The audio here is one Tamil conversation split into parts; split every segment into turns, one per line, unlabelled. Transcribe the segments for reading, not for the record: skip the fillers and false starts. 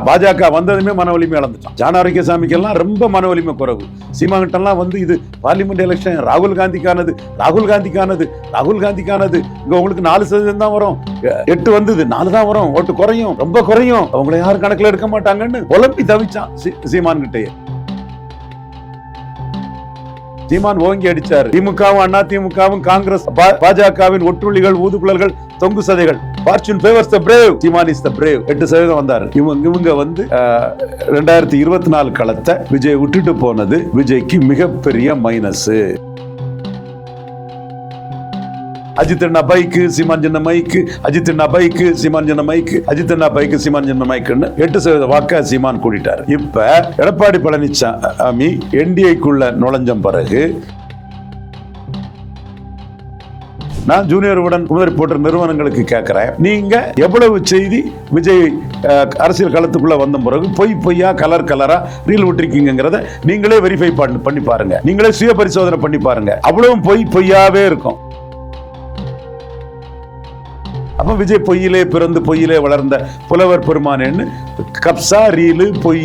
பாஜக வந்ததுமே மன வலிமை இழந்துட்டான். ஜான ஆரோக்கியசாமிக்கெல்லாம் ரொம்ப மன வலிமை குறைவு. சீமான்கிட்டலாம் வந்து இது பார்லிமெண்ட் எலெக்ஷன் ராகுல் காந்திக்கானது இங்க உங்களுக்கு 4% தான் வரும், 8 வந்தது 4 தான் வரும், ஓட்டு குறையும், ரொம்ப குறையும், அவங்களை யாரும் கணக்குல எடுக்க மாட்டாங்கன்னு குழப்பி தவிச்சான் சீமான் கிட்டே. சீமான் ஓங்கி அடிச்சாரு. திமுகவும் அண்ணா திமுகவும் காங்கிரஸ் பாஜகவின் ஒட்டுள்ளிகள் ஊதுகுழல்கள் தொங்கு சதைகள். Fortune favors the brave. Seeman is the brave. 8% வந்தாரு. இவங்க வந்து 2024 களத்தை விஜய் விட்டுட்டு போனது விஜய்க்கு மிகப்பெரிய மைனஸ். அஜித் அண்ணா பைக்கு சீமான் சின்ன மைக்கு, அஜித் அண்ணா பைக்கு சீமான் சின்ன மைக்கு, அஜித் அண்ணா பைக்கு சீமான் சின்ன மைக்குன்னு 8% வாக்க சீமான் கூட்டிட்டார். இப்ப எடப்பாடி பழனிசாமி என்டிஏக்குள்ள நுழைஞ்ச பிறகு நான் ஜூனியர் உடன் குமரி போன்ற நிறுவனங்களுக்கு கேட்கிறேன், நீங்க எவ்வளவு செய்தி விஜய் அரசியல் களத்துக்குள்ள வந்த பிறகு பொய்யா கலரா ரீல் விட்டுருக்கீங்கிறத நீங்களே வெரிஃபை பண்ணி பாருங்க, நீங்களே சுய பரிசோதனை பண்ணி பாருங்க. அவ்வளவும் பொய்யாவே இருக்கும். அப்ப விஜய் பொய்யிலே பிறந்து பொய்யிலே வளர்ந்த புலவர் பெருமானேன்னு கப்சா ரீலு பொய்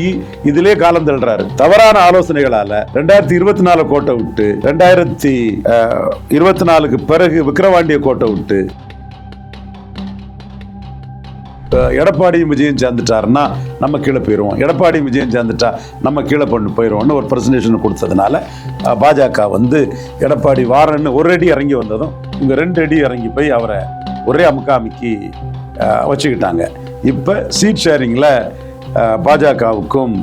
இதிலே காலம் தள்ளுறாரு. தவறான ஆலோசனைகளால 2024 கோட்டை விட்டு 2024 பிறகு விக்கிரவாண்டிய கோட்டை விட்டு எடப்பாடியும் விஜயம் சேர்ந்துட்டாருன்னா நம்ம கீழே போயிடுவோம், எடப்பாடியும் விஜயம் சேர்ந்துட்டா நம்ம கீழே போயிடுவோம்னு ஒரு பிரசன்டேஷன் கொடுத்ததுனால பாஜக வந்து எடப்பாடி வாரன்னு ஒரு அடி இறங்கி வந்ததும் இங்க 2 அடி இறங்கி போய் அவரை ஒரே அமுக்காமிக்கு வச்சுக்கிட்டாங்க. இப்போ சீட் ஷேரிங்கில் பாஜகவுக்கும்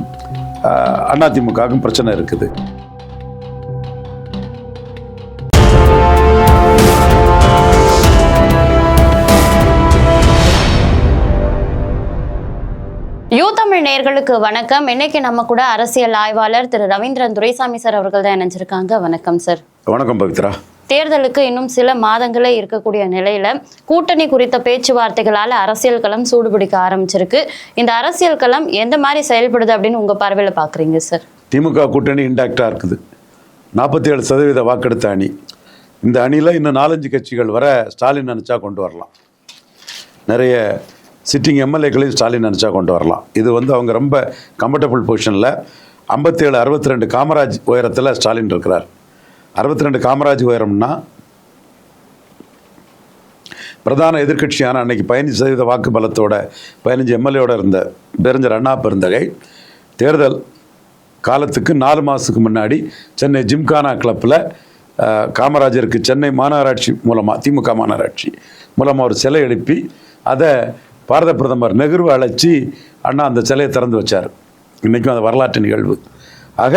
அதிமுகவுக்கும் பிரச்சனை இருக்குது.
யூதமிழ் நேயர்களுக்கு வணக்கம். இன்னைக்கு நம்ம கூட அரசியல் ஆய்வாளர் திரு ரவீந்திரன் துரைசாமி சார் அவர்கள் தான் இணைஞ்சிருக்காங்க. வணக்கம் சார்.
வணக்கம் பவித்ரா.
தேர்தலுக்கு இன்னும் சில மாதங்களே இருக்கக்கூடிய நிலையில கூட்டணி குறித்த பேச்சுவார்த்தைகளால அரசியல் களம் சூடுபிடிக்க ஆரம்பிச்சிருக்கு. இந்த அரசியல் களம் எந்த மாதிரி செயல்படுது அப்படின்னு உங்க பார்வையில பாக்குறீங்க சார்?
திமுக கூட்டணி இன்டாக்டா இருக்குது. 47% வாக்கெடுத்த அணி. இந்த அணியில இன்னும் 4-5 கட்சிகள் வர ஸ்டாலின் நினைச்சா கொண்டு வரலாம். நிறைய சிட்டிங் எம்எல்ஏக்களையும் ஸ்டாலின் நினைச்சா கொண்டு வரலாம். இது வந்து அவங்க ரொம்ப கம்ஃபர்டபுள் பொசிஷன்ல 57-62 காமராஜ் உயரத்தில் ஸ்டாலின் இருக்கிறார். 62 காமராஜ் உயரம்னா பிரதான எதிர்கட்சியான அன்னைக்கு 15% வாக்கு பலத்தோட 15 எம்எல்ஏவோட இருந்த பெருஞ்சர் அண்ணா பெருந்தகை தேர்தல் காலத்துக்கு 4 மாதத்துக்கு முன்னாடி சென்னை ஜிம்கானா கிளப்பில் காமராஜருக்கு சென்னை மாநகராட்சி மூலமாக திமுக மாநகராட்சி மூலமாக ஒரு சிலை எழுப்பி அதை பாரத பிரதமர் நெஹ்ரு அழைச்சி அண்ணா அந்த சிலையை திறந்து வச்சார். இன்றைக்கும் அந்த வரலாற்று நிகழ்வு. ஆக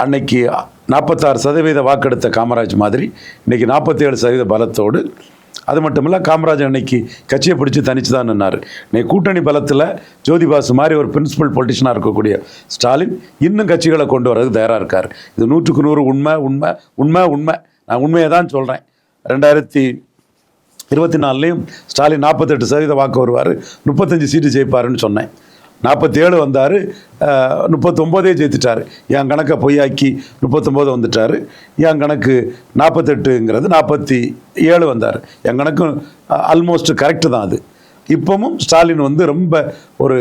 அன்னைக்கு 46% வாக்கெடுத்த காமராஜ் மாதிரி இன்றைக்கி 47% பலத்தோடு, அது மட்டும் இல்லை காமராஜ் அன்னைக்கு கட்சியை பிடிச்சி தனிச்சு தான் நின்னார். இன்னைக்கு கூட்டணி பலத்தில் ஜோதிபாசு மாதிரி ஒரு பிரின்சிபல் பொலிட்டிஷனாக இருக்கக்கூடிய ஸ்டாலின் இன்னும் கட்சிகளை கொண்டு வரதுக்கு தயாராக இருக்கார். இது 100க்கு 100 உண்மை. நான் உண்மையை தான் சொல்கிறேன். 2024 ஸ்டாலின் 48% வாக்கு வருவார், 35 சீட்டு ஜெயிப்பாருன்னு சொன்னேன். 47 வந்தார், 39 ஜெயித்துட்டார். என் கணக்கை பொய்யாக்கி 39 வந்துட்டார். என் கணக்கு 48ங்கிறது 47 வந்தார். என் கணக்கு ஆல்மோஸ்ட் கரெக்டு தான். அது இப்போவும் ஸ்டாலின் வந்து ரொம்ப ஒரு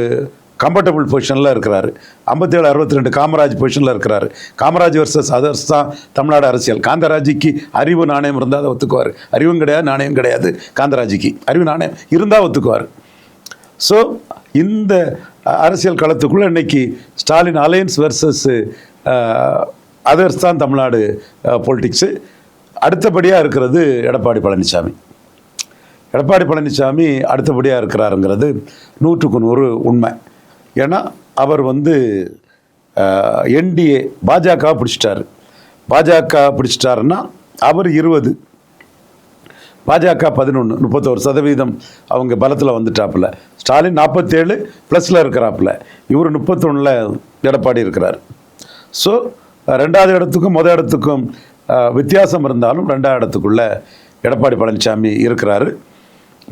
கம்ஃபர்டபுள் பொசிஷனில் இருக்கிறாரு. 57-62 காமராஜ் பொசிஷனில் இருக்கிறாரு. காமராஜ் வர்சஸ் அதர்ஸ் தான் தமிழ்நாடு அரசியல். காந்தராஜிக்கு அறிவு நாணயம் இருந்தால் அதை ஒத்துக்குவார். அறிவும் கிடையாது, நாணயம் கிடையாது. காந்தராஜிக்கு அறிவு நாணயம் இருந்தால் ஒத்துக்குவார். ஸோ இந்த அரசியல் களத்துக்குள்ளே இன்னைக்கு ஸ்டாலின் அலையன்ஸ் வர்சஸ் அதர்ஸ் தான் தமிழ்நாடு பொலிட்டிக்ஸு. அடுத்தபடியாக இருக்கிறது எடப்பாடி பழனிசாமி. எடப்பாடி பழனிசாமி அடுத்தபடியாக இருக்கிறாருங்கிறது 100க்கு 100 உண்மை. ஏன்னா அவர் வந்து என்டிஏ பாஜக பிடிச்சிட்டாருன்னா அவர் 20, பாஜக 11, 31% அவங்க பலத்தில் வந்துட்டாப்புல. ஸ்டாலின் 47 ப்ளஸில் இருக்கிறாப்புல. இவர் 31ல் எடப்பாடி இருக்கிறார். ஸோ 2வது இடத்துக்கும் முதல் இடத்துக்கும் வித்தியாசம் இருந்தாலும் 2வது இடத்துக்குள்ள எடப்பாடி பழனிசாமி இருக்கிறாரு.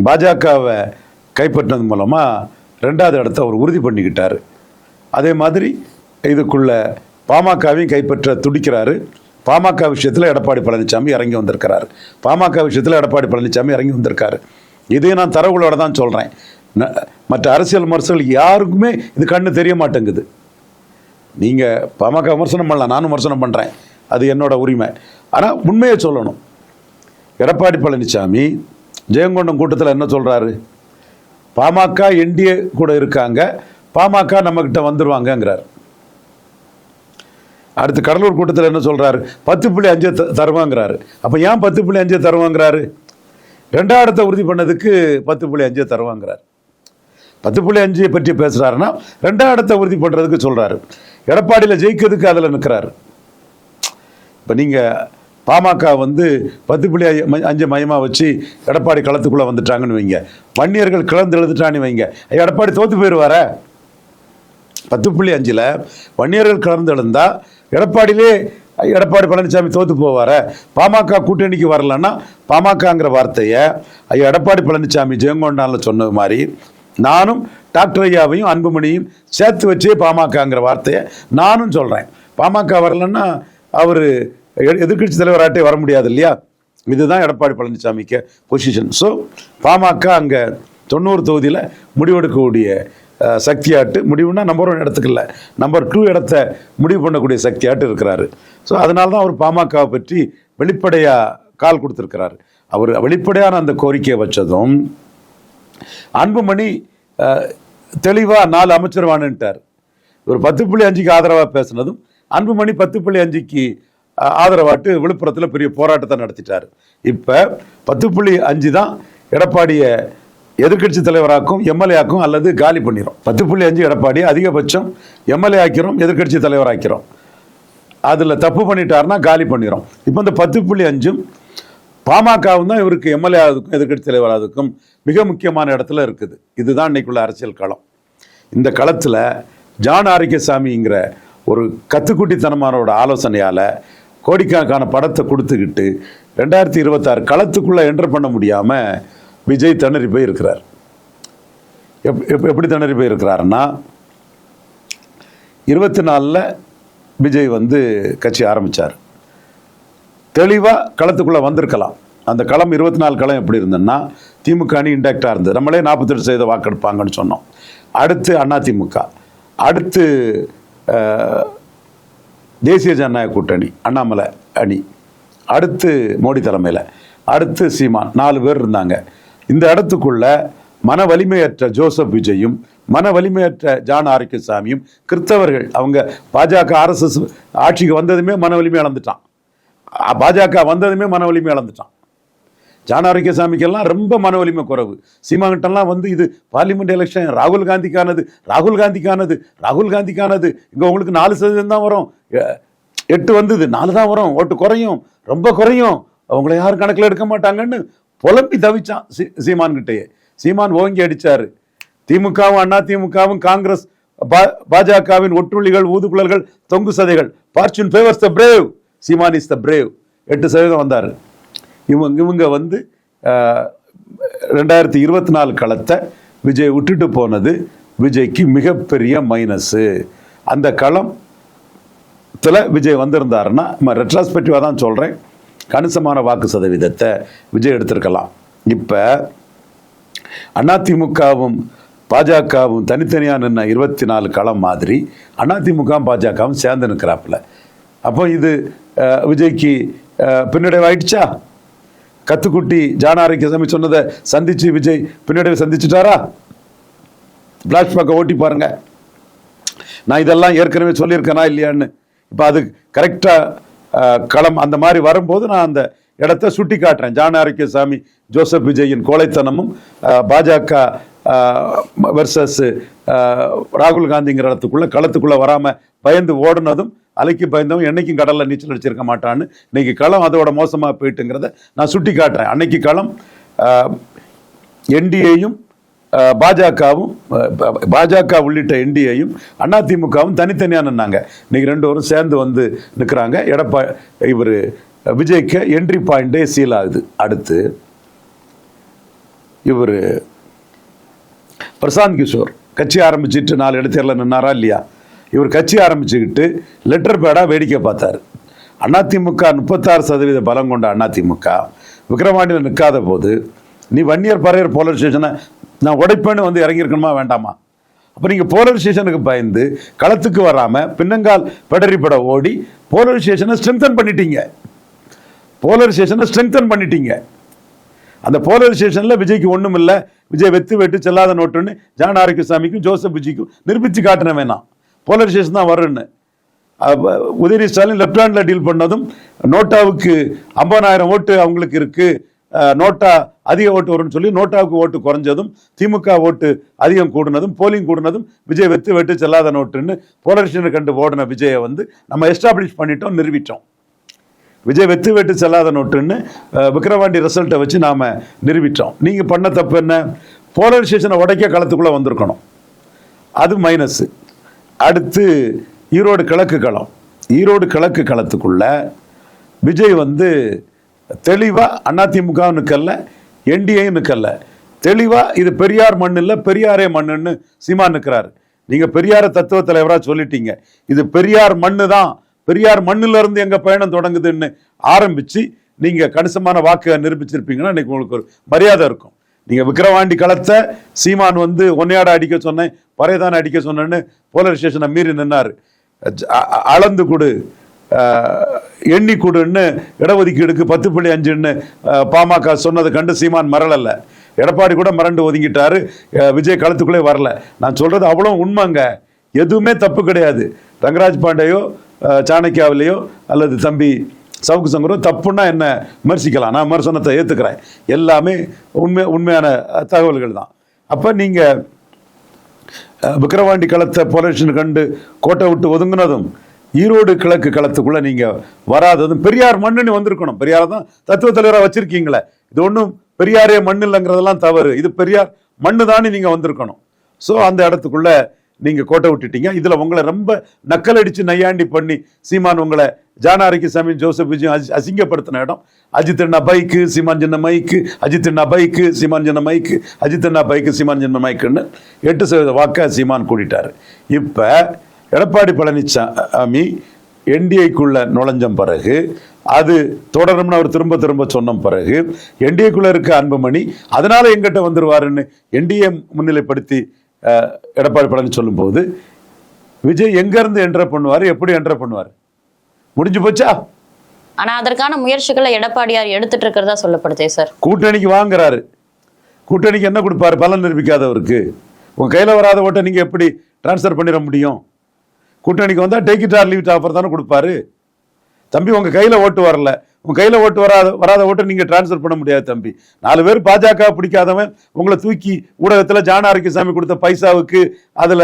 பாஜகவை கைப்பற்றினது மூலமாக 2வது இடத்தை அவர் உறுதி பண்ணிக்கிட்டார். அதே மாதிரி இதுக்குள்ள பாமகவையும் கைப்பற்ற துடிக்கிறாரு. பாமக விஷயத்தில் எடப்பாடி பழனிசாமி இறங்கி வந்திருக்கிறார். இதையும் நான் தரவுகளோட தான் சொல்கிறேன். மற்ற அரசியல் விமர்சகர்கள் யாருக்குமே இது கண்ணு தெரிய மாட்டேங்குது. நீங்கள் பாமக விமர்சனம் பண்ணலாம், நானும் விமர்சனம் பண்ணுறேன், அது என்னோட உரிமை. ஆனால் உண்மையை சொல்லணும். எடப்பாடி பழனிசாமி ஜெயங்கொண்டம் கூட்டத்தில் என்ன சொல்கிறாரு? பாமக என்டிஏ கூட இருக்காங்க, பாமக நம்மக்கிட்ட வந்துடுவாங்கங்கிறார். அடுத்து கடலூர் கூட்டத்தில் என்ன சொல்கிறாரு? 10.5 தருவாங்கிறாரு. அப்போ ஏன் 10.5 தருவாங்கிறாரு? 2ஆம் இடத்தை உறுதி பண்ணதுக்கு 10.5 தருவாங்கிறார். 10.5 பற்றி பேசுகிறாருன்னா 2ஆம் இடத்தை உறுதி பண்ணுறதுக்கு சொல்கிறாரு. எடப்பாடியில் ஜெயிக்கிறதுக்கு அதில் நிற்கிறாரு. இப்போ நீங்கள் பாமக வந்து 10.5 மையமாக வச்சு எடப்பாடி களத்துக்குள்ளே வந்துட்டாங்கன்னு வைங்க, வன்னியர்கள் கிளந்து எழுதுட்டான்னு வைங்க, எடப்பாடி தோற்று போயிடுவார. 10.5 வன்னியர்கள் கிளந்து எழுந்தா எடப்பாடி பழனிசாமி தோற்று போவார. பாமக கூட்டணிக்கு வரலன்னா பாமகங்கிற வார்த்தையை எடப்பாடி பழனிசாமி ஜெயங்கொண்டானில் சொன்னது மாதிரி நானும் டாக்டர் ஐயாவையும் அன்புமணியும் சேர்த்து வச்சே பாமகங்கிற வார்த்தையை நானும் சொல்கிறேன். பாமக வரலன்னா அவர் எதிர்கட்சி தலைவராட்டே வர முடியாது இல்லையா? இதுதான் எடப்பாடி பழனிசாமிக்கு பொசிஷன். ஸோ பாமக அங்கே 90 தொகுதியில் முடிவெடுக்கக்கூடிய சக்தியாட்டு, முடிவுனா நம்பர் 1 இடத்துக்கு இல்லை, நம்பர் 2 இடத்த முடிவு பண்ணக்கூடிய சக்தியாட்டு இருக்கிறாரு. ஸோ அதனால தான் அவர் பாமகவை பற்றி வெளிப்படையாக கால் கொடுத்துருக்கிறாரு. அவர் வெளிப்படையான அந்த கோரிக்கையை வச்சதும் அன்புமணி தெளிவாக 4 அமைச்சர் வாணுன்ட்டார். இவர் 10.5க்கு ஆதரவாக பேசினதும் அன்புமணி 10.5க்கு ஆதரவாட்டு விழுப்புரத்தில் பெரிய போராட்டத்தை நடத்திட்டார். இப்போ 10.5 தான் எடப்பாடியை எதிர்கட்சி தலைவராக்கும், எம்எல்ஏ ஆக்கும் அல்லது காலி பண்ணிடும். 10.5 எடப்பாடி அதிகபட்சம் எம்எல்ஏ ஆக்கிறோம், எதிர்கட்சி தலைவராக்கிறோம். அதில் தப்பு பண்ணிட்டாருன்னா காலி பண்ணிடும். இப்போ இந்த 10.5 பாமகவும் தான் இவருக்கு எம்எல்ஏ ஆகுதுக்கும் எதிர்கட்சி தலைவராதுக்கும் மிக முக்கியமான இடத்துல இருக்குது. இதுதான் இன்னைக்குள்ள அரசியல் களம். இந்த களத்தில் ஜான் ஆரோக்கியசாமிங்கிற ஒரு கத்துக்குட்டித்தனமானோட ஆலோசனையால் கோடிக்கணக்கான படத்தை கொடுத்துக்கிட்டு 2026 களத்துக்குள்ளே என்டர் பண்ண முடியாமல் விஜய் திணறி போய் இருக்கிறார். எப்படி திணறி போய் இருக்கிறாருன்னா, 24 விஜய் வந்து கட்சி ஆரம்பித்தார். தெளிவாக களத்துக்குள்ளே வந்திருக்கலாம். அந்த களம் 24 களம் எப்படி இருந்ததுன்னா, திமுக அணி இன்டாக்டாக இருந்தது. நம்மளே 48% வாக்கெடுப்பாங்கன்னு சொன்னோம். அடுத்து அதிமுக, அடுத்து தேசிய ஜனநாயக கூட்டணி அண்ணாமலை அணி, அடுத்து மோடி தலைமையில், அடுத்து சீமான், 4 பேர் இருந்தாங்க. இந்த இடத்துக்குள்ள மன வலிமையற்ற ஜோசப் விஜயும் மன வலிமையற்ற ஜான் ஆரோக்கியசாமியும் கிறிஸ்தவர்கள், அவங்க பாஜக RSS ஆட்சிக்கு வந்ததுமே மன வலிமை இழந்துட்டான். பாஜக வந்ததுமே மன வலிமை இழந்துட்டான். ஜான் ஆரோக்கியசாமிக்கெல்லாம் ரொம்ப மன வலிமை குறைவு. சீமாங்கிட்டெல்லாம் வந்து இது பார்லிமெண்ட் எலெக்ஷன் ராகுல் காந்திக்கானது, இங்கே உங்களுக்கு 4% தான் வரும், 8 வந்தது, 4 தான் வரும், ஓட்டு குறையும், ரொம்ப குறையும், அவங்கள யாரும் கணக்கில் எடுக்க மாட்டாங்கன்னு புலம்பி தவிச்சான் சீமான் கிட்டேயே. சீமான் ஓங்கி அடிச்சாரு. திமுகவும் அதிமுகவும் காங்கிரஸ் பாஜகவின் ஒட்டுள்ளிகள், ஊதுகுழல்கள், தொங்கு சதைகள், fortune favours the brave, Seeman is the brave. 8% வந்தார். இவங்க வந்து 2024 களத்தை விஜய் விட்டுட்டு போனது விஜய்க்கு மிகப்பெரிய மைனஸு. அந்த களத்தில் விஜய் வந்திருந்தாருன்னா, ரெட்ராஸ்பெக்டிவாக தான் சொல்கிறேன், கணிசமான வாக்கு சதவீதத்தை விஜய் எடுத்திருக்கலாம். இப்போ அதிமுகவும் பாஜகவும் தனித்தனியாக நின்ன 24 களம் மாதிரி அதிமுகவும் பாஜகவும் சேர்ந்து நிற்கிறாப்புல. அப்போ இது விஜய்க்கு பின்னடைவு ஆயிடுச்சா? கத்துக்குட்டி ஜான் ஆரோக்கியசாமி சொன்னதை சந்திச்சு விஜய் பின்னடைவு சந்திச்சுட்டாரா? பிளாஷ்பேக்கை ஓட்டி பாருங்க. நான் இதெல்லாம் ஏற்கனவே சொல்லியிருக்கேனா இல்லையான்னு. இப்போ அது கரெக்டாக களம் அந்த மாதிரி வரும்போது நான் அந்த இடத்த சுட்டி காட்டுறேன். ஜான் ஆரோக்கியசாமி ஜோசப் விஜயின் கோழைத்தனமும் பாஜக வெர்சஸ் ராகுல் காந்திங்கிற இடத்துக்குள்ள களத்துக்குள்ளே வராமல் பயந்து ஓடுனதும், அலைக்கு பயந்தவன் என்னைக்கும் கடலில் நீச்சல் அடிச்சிருக்க மாட்டான்னு இன்னைக்கு களம் அதோட மோசமாக போயிட்டுங்கிறத நான் சுட்டி காட்டுறேன். அன்னைக்கு களம் என்டிஏயும் பாஜகவும், பாஜக உள்ளிட்ட என்டிஏயும் அதிமுகவும் தனித்தனியாக நின்னாங்க. இன்னைக்கு 2 பேரும் சேர்ந்து வந்து நிற்கிறாங்க. இவர் விஜய்க்கு என்ட்ரி பாயிண்டே சீல் ஆகுது. அடுத்து இவர் பிரசாந்த் கிஷோர் கட்சி ஆரம்பிச்சுட்டு 4 இடத்துல நின்னாரா இல்லையா? இவர் கட்சி ஆரம்பிச்சுக்கிட்டு லெட்டர் பேடாக வேடிக்கை பார்த்தார். அதிமுக 36% பலம் கொண்ட அதிமுக விக்கிரவாண்டியில் நிற்காத போது, நீ வன்னியர் பறையர் போலீஸ் ஸ்டேஷனை நான் உடைப்பேன்னு வந்து இறங்கியிருக்கணுமா வேண்டாமா? அப்போ நீங்கள் போலரைசேஷனுக்கு பயந்து களத்துக்கு வராமல் பின்னங்கால் பெடரிப்பட ஓடி போலரைசேஷனை ஸ்ட்ரெங்தன் பண்ணிட்டீங்க. அந்த போலரைசேஷனில் விஜய்க்கு ஒன்றும் இல்லை, விஜய் வெத்து வெட்டு செல்லாத நோட்டுன்னு ஜான் ஆரோக்கியசாமிக்கும் ஜோசப் விஜய்க்கும் நிரூபித்து காட்டின வேணாம், போலரைசேஷன் தான் வரும்னு. Udhayanidhi Stalin left handle deal பண்ணதும் நோட்டாவுக்கு 50,000 ஓட்டு அவங்களுக்கு இருக்கு, நோட்டா அதிக ஓட்டு வரும்னு சொல்லி நோட்டாவுக்கு ஓட்டு குறைஞ்சதும் திமுக ஓட்டு அதிகம் கூடுனதும் போலிங் கூடுனதும் விஜய் வெத்து வெட்டு செல்லாத நோட்டுன்னு போலரைசேஷனை கண்டு ஓடின விஜயை வந்து நம்ம எஸ்டாப்ளிஷ் பண்ணிட்டோம், நிரூபித்தோம். விஜய் வெத்து வெட்டு செல்லாத நோட்டுன்னு விக்கிரவாண்டி ரிசல்ட்டை வச்சு நாம் நிரூபித்தோம். நீங்கள் பண்ண தப்பு என்ன? போலரைசேஷனை உடைக்க களத்துக்குள்ளே வந்திருக்கணும், அது மைனஸு. அடுத்து ஈரோடு கிழக்கு களத்துக்குள்ள விஜய் வந்து தெளிவாக அதிமுக நிற்கல, என்டிஏ நிற்கல, தெளிவாக இது பெரியார் மண் இல்லை பெரியாரே மண்ணுன்னு சீமான் நிற்கிறாரு. நீங்கள் பெரியார தத்துவ தலைவராக சொல்லிட்டீங்க, இது பெரியார் மண்ணு தான், பெரியார் மண்ணிலிருந்து எங்கள் பயணம் தொடங்குதுன்னு ஆரம்பித்து நீங்கள் கணிசமான வாக்கு நிரூபிச்சிருப்பீங்கன்னா இன்னைக்கு உங்களுக்கு ஒரு மரியாதை இருக்கும். நீங்கள் விக்கிரவாண்டி களத்தை சீமான் வந்து ஒன்னையாட அடிக்க சொன்னேன், பறையதான அடிக்க சொன்னேன்னு போலரைசேஷனை மீறி நின்னார். அளந்து கொடு, எண்ணி கொடுன்னு இடஒதுக்கீடுக்கு 10.5ன்னு பாமக சொன்னதை கண்டு சீமான் மறலல்ல, எடப்பாடி கூட மறண்டு ஒதுங்கிட்டாரு, விஜய் களத்துக்குள்ளே வரல. நான் சொல்றது அவ்வளோ உண்மைங்க, எதுவுமே தப்பு கிடையாது. ரங்கராஜ் பாண்டேயோ சாணக்கியாவிலேயோ அல்லது தம்பி சவுக்கு சங்கரோ தப்புன்னா என்ன விமர்சிக்கலாம், நான் விமர்சனத்தை ஏற்றுக்கிறேன், எல்லாமே உண்மையான தகவல்கள் தான். அப்போ நீங்கள் விக்கிரவாண்டி களத்தை போலரைசேஷன் கண்டு கோட்டை விட்டு ஒதுங்கினதும் ஈரோடு கிழக்கு களத்துக்குள்ளே நீங்கள் வராததும் பெரியார் மண்ணுன்னு வந்திருக்கணும். பெரியாரை தான் தத்துவ தலைவராக வச்சுருக்கீங்களே, இது ஒன்றும் பெரியாரே மண் இல்லைங்கிறதெல்லாம் தவறு, இது பெரியார் மண்ணு தானே நீங்கள் வந்திருக்கணும். ஸோ அந்த இடத்துக்குள்ளே நீங்கள் கோட்டை விட்டுட்டீங்க. இதில் உங்களை ரொம்ப நக்கல் அடித்து நையாண்டி பண்ணி சீமான் உங்களை ஜான் ஆரோக்கியசாமி ஜோசப் விஜய் அசிங்கப்படுத்தின இடம். அஜித் அண்ணா பைக்கு சீமான் சின்ன மைக்கு, அஜித் அண்ணா பைக்கு சீமான் சின்ன மைக்கு, அஜித் அண்ணா பைக்கு சீமான் சின்ன மைக்குன்னு 8% வாக்கை சீமான் கூட்டிட்டார். இப்போ எடப்பாடி பழனிசாமி என்டிஏக்குள்ள நுழைஞ்ச பிறகு அது தொடரும்னு அவர் திரும்ப சொன்ன பிறகு என்டிஏக்குள்ள இருக்க அன்புமணி அதனால எங்கிட்ட வந்துருவாருன்னு என்டிஏ முன்னிலைப்படுத்தி எடப்பாடி பழனி சொல்லும் போது விஜய் எங்க இருந்து என்டர் பண்ணுவார், எப்படி என்டர் பண்ணுவார்? முடிஞ்சு போச்சா?
ஆனா அதற்கான முயற்சிகளை எடப்பாடியார் எடுத்துட்டு இருக்கிறதா சொல்லப்படுதே சார்.
கூட்டணிக்கு வாங்குறாரு, கூட்டணிக்கு என்ன கொடுப்பாரு? பலன் நிரூபிக்காதவருக்கு உங்க கையில வராத ஓட்டை நீங்க எப்படி டிரான்ஸ்ஃபர் பண்ணிட முடியும்? கூட்டணிக்கு வந்தா take it or leave it offer தானே கொடுப்பாரு. தம்பி உங்க கையில ஓட்டு வரல, உங்க கையில ஓட்டு வராத ஓட்டை நீங்க டிரான்ஸ்ஃபர் பண்ண முடியாது தம்பி. 4 பேர் பாஜக பிடிக்காதவன் உங்களை தூக்கி ஊடகத்துல ஜான் ஆரோக்கியசாமி கொடுத்த பைசாவுக்கு அதுல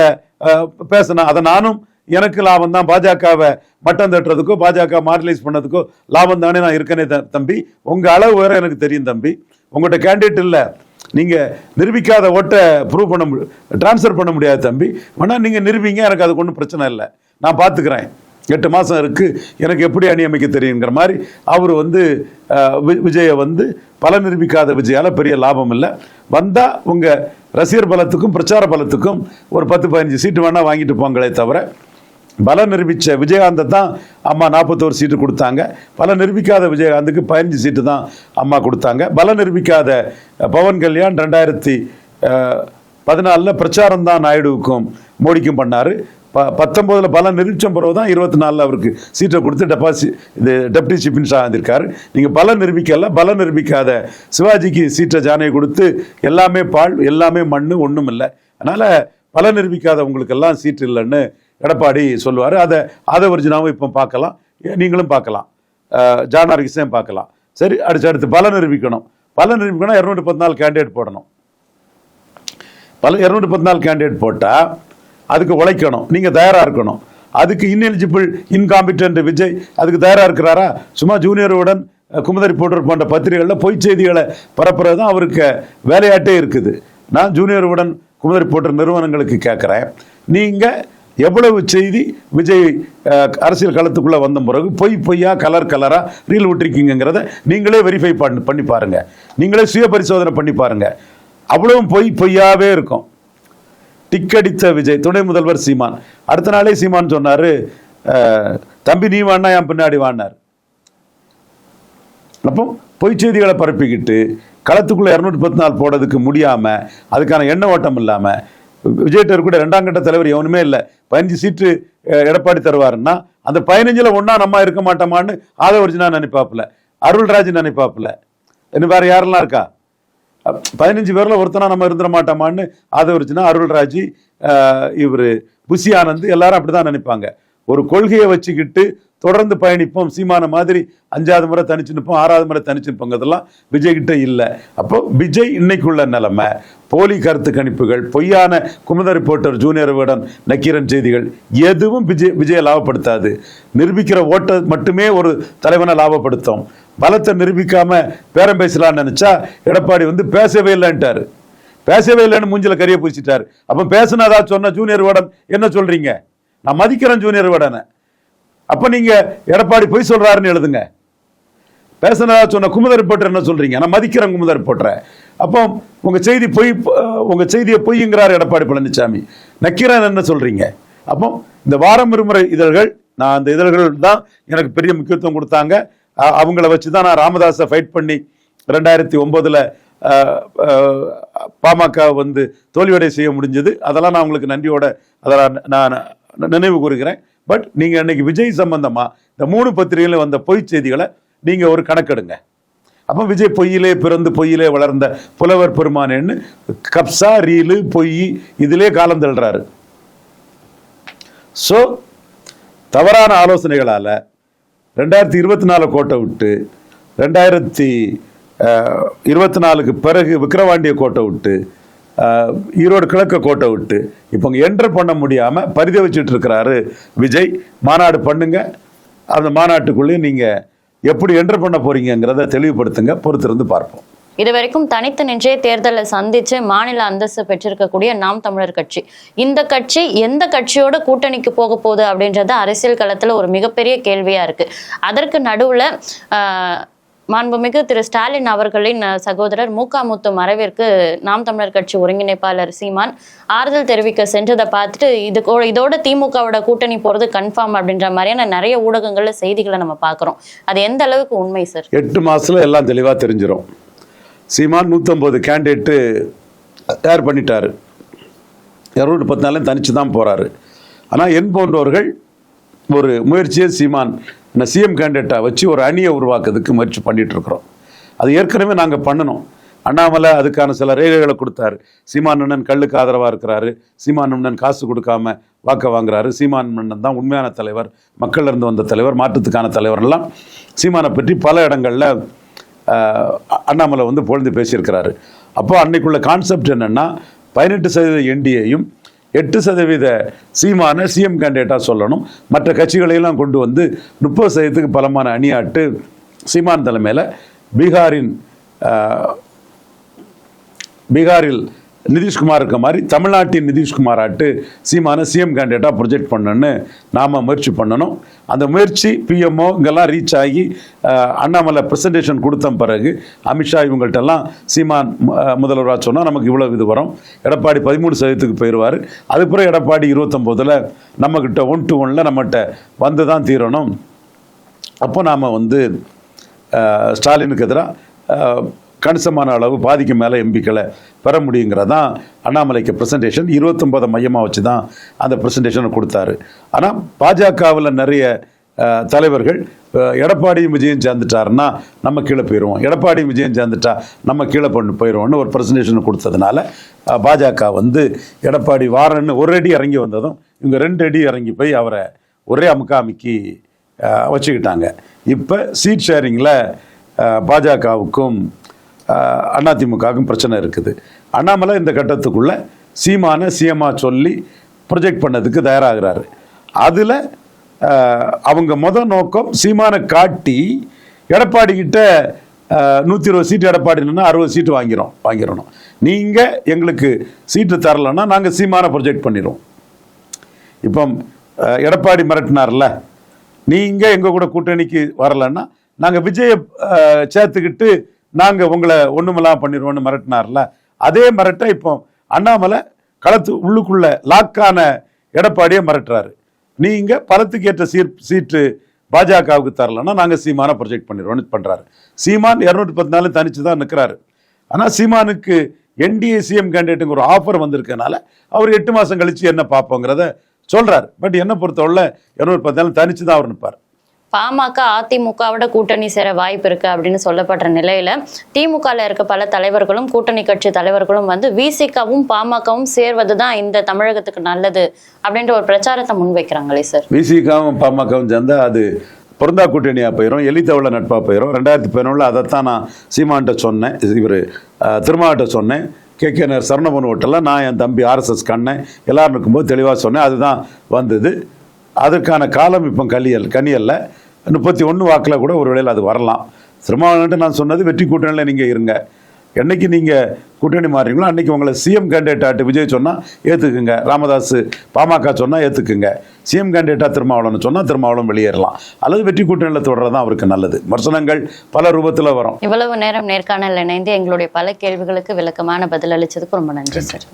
பேசினா அதை நானும் எனக்கு லாபம் தான், பாஜகவை மட்டம் தட்டுறதுக்கோ பாஜக மார்ஜினலைஸ் பண்ணதுக்கோ லாபம் தானே நான் இருக்கனே தம்பி. உங்க அளவு வேற எனக்கு தெரியும் தம்பி, உங்கள்கிட்ட கேண்டிடேட் இல்லை, நீங்க நிரூபிக்காத ஓட்டை ப்ரூவ் பண்ண டிரான்ஸ்ஃபர் பண்ண முடியாது தம்பி. வேணா நீங்க நிரூபிங்க, எனக்கு அதுக்கு ஒன்றும் பிரச்சனை இல்லை, நான் பார்த்துக்கிறேன், 8 மாதம் இருக்கு, எனக்கு எப்படி அணி அமைக்க தெரியுங்கிற மாதிரி அவர் வந்து விஜயை வந்து பல நிரூபிக்காத விஜயால பெரிய லாபம் இல்லை. வந்தா உங்க ரசிகர் பலத்துக்கும் பிரச்சார பலத்துக்கும் ஒரு 10-15 சீட்டு வேணா வாங்கிட்டு போங்களே தவிர, பலம் நிரூபித்த விஜயகாந்தை தான் அம்மா 41 சீட்டு கொடுத்தாங்க, பலம் நிரூபிக்காத விஜயகாந்துக்கு 15 சீட்டு தான் அம்மா கொடுத்தாங்க. பலம் நிரூபிக்காத பவன் கல்யாண் 2014 பிரச்சாரம் தான் நாயுடுவுக்கும் மோடிக்கும் பண்ணாரு. 19 பலம் நிரூபிச்ச பிறகு தான் 24 அவருக்கு சீட்டை கொடுத்து டெப்டி சீஃப் மினிஸ்டர் ஆகியிருக்காரு. நீங்கள் பலம் நிரூபிக்கல, பலம் நிரூபிக்காத சிவாஜிக்கு சீட்டை ஜானை கொடுத்து எல்லாமே பால் எல்லாமே மண் ஒன்றும் இல்லை, அதனால் பலம் நிரூபிக்காத உங்களுக்கெல்லாம் சீட்டு இல்லைன்னு எடப்பாடி சொல்லுவார். அதை ஒரிஜினாவும் இப்போ பார்க்கலாம், நீங்களும் பார்க்கலாம், ஜான் ஆரோக்கியஸையும் பார்க்கலாம். சரி, அடுத்து பலம் நிரூபிக்கணும். 214 கேண்டிடேட் போடணும். 214 கேண்டிடேட் போட்டால் அதுக்கு உழைக்கணும், நீங்கள் தயாராக இருக்கணும். அதுக்கு இன்எலிஜிபிள் இன்காம்பிட்டன்ட் விஜய் அதுக்கு தயாராக இருக்கிறாரா? சும்மா ஜூனியருடன் குமுத ரிப்போர்ட்டர் போன்ற பத்திரிகைகளில் பொய் செய்திகளை பரப்புறது தான் அவருக்கு வேலையாட்டே இருக்குது. நான் ஜூனியருடன் குமுத ரிப்போர்ட்டர் நிறுவனங்களுக்கு கேட்குறேன், நீங்கள் எவ்வளவு செய்தி விஜய் அரசியல் களத்துக்குள்ளே வந்த பிறகு பொய்யா கலராக ரீல் விட்டுருக்கீங்கிறத நீங்களே வெரிஃபை பண்ணி பாருங்கள், நீங்களே சுய பரிசோதனை பண்ணி பாருங்கள். அவ்வளவும் பொய்யாவே இருக்கும். டிக்கடித்த விஜய், துணை முதல்வர் சீமான், அடுத்த நாளே சீமான் சொன்னாரு, தம்பி நீ வாண்ணா என் பின்னாடி வான்னார். அப்போ பொய் செய்திகளை பரப்பிக்கிட்டு களத்துக்குள்ள 214 போடுறதுக்கு முடியாம, அதுக்கான எண்ண ஓட்டம் இல்லாம, விஜய்கிட்ட கூட 2ஆம் கட்ட தலைவர் எவனுமே இல்லை, 15 சீட்டு எடப்பாடி தருவாருன்னா அந்த 15ல் ஒன்னா நம்ம இருக்க மாட்டோமான்னு ஆதவர்ஜினா நினைப்பாப்புல, அருள்ராஜ் நினைப்பாப்புல, இன்னும் வேற யாரெல்லாம் இருக்கா, 15 பேர்ல ஒருத்தனா நம்ம இருந்துட மாட்டோமான்னு ஆதவர்ஜினா, அருள்ராஜ், இவரு புஷி ஆனந்த் எல்லாரும் அப்படிதான் நினைப்பாங்க. ஒரு கொள்கையை வச்சுக்கிட்டு தொடர்ந்து பயணிப்போம், சீமான மாதிரி 5வது முறை தனிச்சு நிற்போம், 6வது முறை தனிச்சு நிற்போங்கிறதெல்லாம் விஜய் கிட்ட இல்லை. அப்போ விஜய் இன்னைக்குள்ள நிலைமை, போலி கருத்து கணிப்புகள், பொய்யான குமுத ரிப்போர்ட்டர் ஜூனியர் விகடன், நக்கீரன் செய்திகள் எதுவும் விஜயை லாபப்படுத்தாது. நிரூபிக்கிற ஓட்டை மட்டுமே ஒரு தலைவனை லாபப்படுத்தும். பலத்தை நிரூபிக்காம பேரம் பேசலாம்னு நினைச்சா எடப்பாடி பேசவே இல்லைன்ட்டாரு. பேசவே இல்லைன்னு மூஞ்சில கரிய பூசிட்டாரு. அப்ப பேசினதா சொன்ன ஜூனியர் விகடன் என்ன சொல்றீங்க? நான் மதிக்கிறேன் ஜூனியர் விகடனை. அப்ப நீங்க எடப்பாடி பொய் சொல்றாருன்னு எழுதுங்க. பேசினதா சொன்ன குமுத ரிப்போர்ட்டர் என்ன சொல்றீங்க? நான் மதிக்கிறேன் குமுத ரிப்போர்ட்டரை. அப்போ உங்க செய்தி பொய், உங்க செய்தியை பொய்ங்கிறார் எடப்பாடி பழனிசாமி. நக்கீரன் என்ன சொல்றீங்க? அப்போ இந்த வாரம் இருமுறை இதழ்கள், நான் அந்த இதழ்கள் தான் எனக்கு பெரிய முக்கியத்துவம் கொடுத்தாங்க. அவங்கள வச்சுதான் நான் ராமதாஸை ஃபைட் பண்ணி 2009ல் பாமக தோல்வியடை செய்ய முடிஞ்சது. அதெல்லாம் நான் உங்களுக்கு நன்றியோட அதெல்லாம் நான் நினைவு கூறுகிறேன். பட் நீங்க இன்னைக்கு விஜய் சம்பந்தமா இந்த 3 பத்திரிகையில வந்த பொய் செய்திகளை நீங்க ஒரு கணக்கெடுங்க. அப்ப விஜய் பொய்யிலே பிறந்து பொய்யிலே வளர்ந்த புலவர் பெருமானேன்னு கப்சா ரீலு பொய் இதிலே காலம் தள்ளுறாரு. ஸோ தவறான ஆலோசனைகளால 2024 கோட்டை விட்டு 2024க்கு பிறகு விக்கிரவாண்டிய கோட்டை விட்டு ஈரோடு கிழக்க கோட்டை விட்டு இப்போ என்டர் பண்ண முடியாம பரிதவிச்சுட்டு இருக்கிறாரு விஜய். மாநாடு பண்ணுங்க, அந்த மாநாட்டுக்குள்ளே நீங்க எப்படி என்டர் பண்ண போறீங்கிறத தெளிவுபடுத்துங்க, பொறுத்திருந்து பார்ப்போம்.
இதுவரைக்கும் தனித்து நின்றே தேர்தலை சந்திச்சு மாநில அந்தஸ்து பெற்றிருக்கக்கூடிய நாம் தமிழர் கட்சி, இந்த கட்சி எந்த கட்சியோட கூட்டணிக்கு போக போகுது அப்படின்றது அரசியல் களத்துல ஒரு மிகப்பெரிய கேள்வியா இருக்கு. அதற்கு நடுவுல மாண்புமிகு திரு ஸ்டாலின் அவர்களின் சகோதரர் முத்து மறைவிற்கு நாம் தமிழர் கட்சி ஒருங்கிணைப்பாளர் சீமான் ஆறுதல் தெரிவிக்க சென்றதை பார்த்துட்டு இதோட திமுகவோட கூட்டணி போறது கன்ஃபார்ம் அப்படின்ற மாதிரியான நிறைய ஊடகங்கள்ல செய்திகளை நம்ம பார்க்கிறோம். அது எந்த அளவுக்கு உண்மை சார்?
8 மாசத்துல எல்லாம் தெளிவா தெரிஞ்சிடும். சீமான் 150 கேண்டிடேட்டு தயார் பண்ணிட்டாரு. 214 தனிச்சு தான் போறாரு. ஆனால் என் போன்றவர்கள் ஒரு முயற்சியை சீமான் சிஎம் கேண்டிடேட்டை வச்சு ஒரு அணியை உருவாக்குறதுக்கு முயற்சி பண்ணிட்டு இருக்கிறோம். அது ஏற்கனவே நாங்கள் பண்ணணும். அண்ணாமலை அதுக்கான சில ரேகைகளை கொடுத்தாரு. சீமான் அண்ணன் கல்லுக்கு ஆதரவாக இருக்கிறாரு, சீமான் அண்ணன் காசு கொடுக்காம வாக்க வாங்குறாரு, சீமான் அண்ணன் தான் உண்மையான தலைவர், மக்கள்ல இருந்து வந்த தலைவர், மாற்றத்துக்கான தலைவர்லாம் சீமானை பற்றி பல இடங்களில் அண்ணாமலை புகழ்ந்து பேசியிருக்கிறாரு. அப்போ அன்னைக்குள்ள கான்செப்ட் என்னன்னா 18% என்டிஏயும் 8% சீமான சிஎம் கேண்டிடேட்டாக சொல்லணும், மற்ற கட்சிகளையெல்லாம் கொண்டு 30%க்கு பலமான அணியாட்டு சீமான் தலைமையில் பீகாரில் நிதிஷ்குமார் இருக்க மாதிரி தமிழ்நாட்டின் நிதிஷ்குமார் ஆட்டு சீமான சிஎம் கேண்டிடேட்டாக ப்ரொஜெக்ட் பண்ணணுன்னு நாம் முயற்சி பண்ணணும். அந்த முயற்சி பிஎம்ஓ இங்கெல்லாம் ரீச் ஆகி அண்ணாமலை ப்ரெசன்டேஷன் கொடுத்த பிறகு அமித்ஷா இவங்கள்ட்டெல்லாம் சீமான் முதல்வராக சொன்னால் நமக்கு இவ்வளோ இது வரும், எடப்பாடி 13%க்கு போயிடுவார், அதுக்கப்புறம் எடப்பாடி 29ல் நம்மக்கிட்ட 1-1 நம்மகிட்ட தான் தீரணும். அப்போ நாம் ஸ்டாலினுக்கு எதிராக கணிசமான அளவு பாதிக்கு மேலே எம்பிக்களை பெற முடியுங்கிறதான் அண்ணாமலைக்கு ப்ரெசன்டேஷன். 29 மையமாக வச்சு தான் அந்த ப்ரெசன்டேஷனை கொடுத்தாரு. ஆனால் பாஜகவில் நிறைய தலைவர்கள் எடப்பாடியும் விஜயம் சேர்ந்துட்டாருன்னா நம்ம கீழே போயிடுவோம், எடப்பாடியும் விஜயம் சேர்ந்துட்டா நம்ம கீழே போயிடுவோம்னு ஒரு ப்ரெசன்டேஷன் கொடுத்ததுனால பாஜக எடப்பாடி வாரன்னு ஒரு அடி இறங்கி வந்ததும் இவங்க 2 அடி இறங்கி போய் அவரை ஒரே அமுக்கி வச்சுக்கிட்டாங்க. இப்போ சீட் ஷேரிங்கில் பாஜகவுக்கும் அதிமுகவுக்கும் பிரச்சனை இருக்குது. அண்ணாமலை இந்த கட்டத்துக்குள்ள சீமான சிஎம்மா சொல்லி ப்ரொஜெக்ட் பண்ணதுக்கு தயாராகிறாரு. அதில் அவங்க நோக்கம் சீமானை காட்டி எடப்பாடி கிட்ட 120 சீட்டு எடப்பாடினா 60 சீட்டு வாங்கிடணும், நீங்கள் எங்களுக்கு சீட்டு தரலைன்னா நாங்கள் சீமானை ப்ரொஜெக்ட் பண்ணிடுவோம். இப்போ எடப்பாடி மிரட்டினார்ல, நீங்கள் எங்கள் கூட கூட்டணிக்கு வரலைன்னா நாங்கள் விஜயை சேர்த்துக்கிட்டு நாங்கள் உங்களை ஒன்றுமெல்லாம் பண்ணிடுவோன்னு மிரட்டினார்ல, அதே மிரட்டை இப்போ அண்ணாமலை களத்து உள்ளுக்குள்ள லாக்கான எடப்பாடியை மிரட்டுறாரு. நீங்கள் பலத்துக்கு ஏற்ற சீட்டு பாஜகவுக்கு தரலன்னா நாங்கள் சீமானை ப்ரொஜெக்ட் பண்ணிடுவோன்னு பண்ணுறாரு. சீமான் 214 தனிச்சு தான் நிற்கிறாரு. ஆனால் சீமானுக்கு என்டிஏ சிஎம் கேண்டிடேட்டுங்க ஒரு ஆஃபர் வந்திருக்கனால அவர் 8 மாதம் கழிச்சு என்ன பார்ப்போங்கிறத சொல்றாரு. பட் என்ன பொறுத்தவரை 210 நாள் தனிச்சு தான் அவர் நிற்பார்.
பாமக அதிமுகவோட கூட்டணி சேர வாய்ப்பு இருக்கு அப்படின்னு சொல்லப்படுற நிலையில திமுகல இருக்க பல தலைவர்களும் கூட்டணி கட்சி தலைவர்களும் வந்து விசிகவும் பாமகவும் சேர்வதுதான் இந்த தமிழகத்துக்கு நல்லது அப்படின்ற ஒரு பிரச்சாரத்தை முன்வைக்கிறாங்களே சார்.
விசிகவும் பாமகவும் சேர்ந்தா அது பொருந்தா கூட்டணியாக போயிடும், எலித்தவள நட்பாக போயிடும். 2011 அதைத்தான் நான் சீமான்கிட்ட சொன்னேன், இவர் திருமாவட்ட சொன்னேன், கேகேஆர் சரணபவன் ஓட்டெல்லாம் நான் என் தம்பி ஆர்எஸ்எஸ் கண்ணன் எல்லாரும் இருக்கும்போது தெளிவாக சொன்னேன். அதுதான் வந்தது. அதற்கான காலம் இப்போ கனியல்ல 31 வாக்கில் கூட ஒரு வேளையில் அது வரலாம். திருமாவளவன்ட்டு நான் சொன்னது வெற்றி கூட்டணியில் நீங்கள் இருங்க, என்னைக்கு நீங்கள் கூட்டணி மாறுறீங்களோ அன்றைக்கி உங்களை சிஎம் கேண்டிடேட்டாட்டு விஜய் சொன்னால் ஏற்றுக்குங்க, ராமதாஸ் பாமக சொன்னால் ஏற்றுக்குங்க, சிஎம் கேண்டிடேட்டாக திருமாவளவன் சொன்னால் திருமாவளவன் வெளியேறலாம், அல்லது வெற்றி கூட்டணியில் தொடர்றது தான் அவருக்கு நல்லது. விமர்சனங்கள் பல ரூபத்தில் வரும்.
இவ்வளவு நேரம் நேர்காணல் இணைந்து எங்களுடைய பல கேள்விகளுக்கு விளக்கமான பதில் அளித்ததுக்கு ரொம்ப நன்றி சார்.